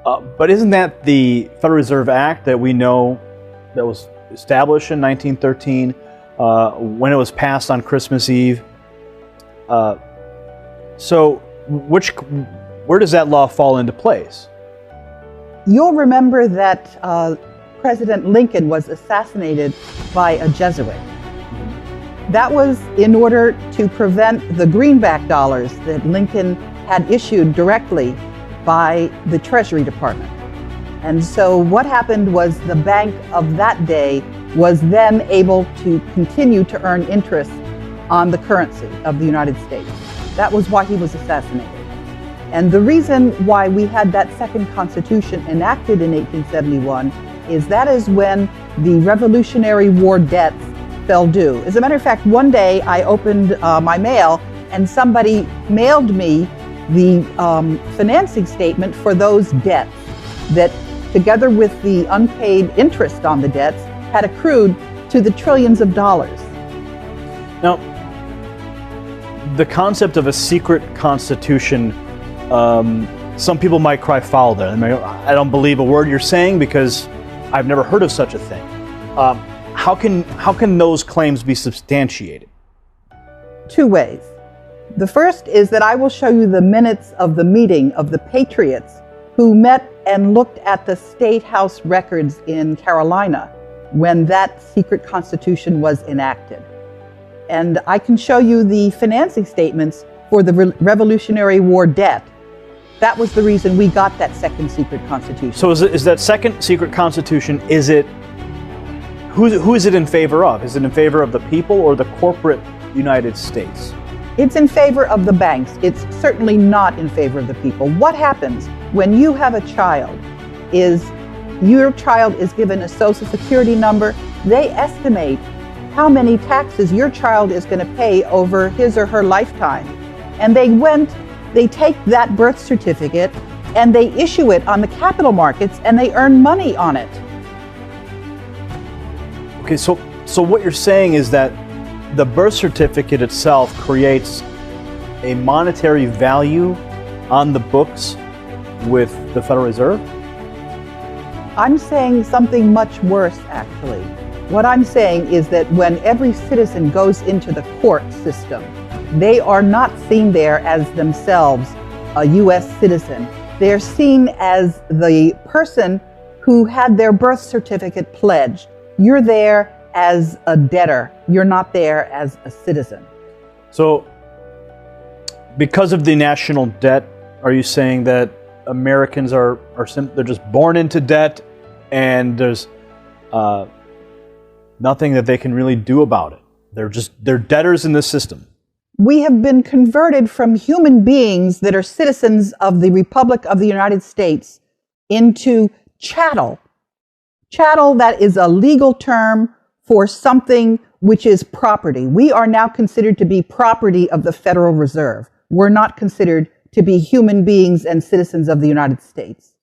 But isn't that the Federal Reserve Act that we know that was established in 1913 when it was passed on Christmas Eve? So where does that law fall into place? You'll remember that President Lincoln was assassinated by a Jesuit. That was in order to prevent the greenback dollars that Lincoln had issued directly by the Treasury Department. And so what happened was the bank of that day was then able to continue to earn interest on the currency of the United States. That was why he was assassinated. And the reason why we had that second Constitution enacted in 1871 is that is when the Revolutionary War debts fell due. As a matter of fact, one day I opened my mail and somebody mailed me the financing statement for those debts that, together with the unpaid interest on the debts, had accrued to the trillions of dollars. Now, the concept of a secret constitution, some people might cry foul there. I don't believe a word you're saying because I've never heard of such a thing. How can those claims be substantiated? Two ways. The first is that I will show you the minutes of the meeting of the patriots who met and looked at the State House records in Carolina when that secret constitution was enacted. And I can show you the financing statements for the Revolutionary War debt. That was the reason we got that second secret constitution. So is that second secret constitution, who is it in favor of? Is it in favor of the people or the corporate United States? It's in favor of the banks. It's certainly not in favor of the people. What happens when you have a child is your child is given a Social Security number. They estimate how many taxes your child is going to pay over his or her lifetime. And they take that birth certificate and they issue it on the capital markets and they earn money on it. Okay, so what you're saying is that the birth certificate itself creates a monetary value on the books with the Federal Reserve? I'm saying something much worse, actually. What I'm saying is that when every citizen goes into the court system, they are not seen there as themselves a U.S. citizen. They're seen as the person who had their birth certificate pledged. You're there as a debtor. You're not there as a citizen. So, because of the national debt, are you saying that Americans they're just born into debt and there's nothing that they can really do about it? They're debtors in this system. We have been converted from human beings that are citizens of the Republic of the United States into chattel. Chattel, that is a legal term for something which is property. We are now considered to be property of the Federal Reserve. We're not considered to be human beings and citizens of the United States.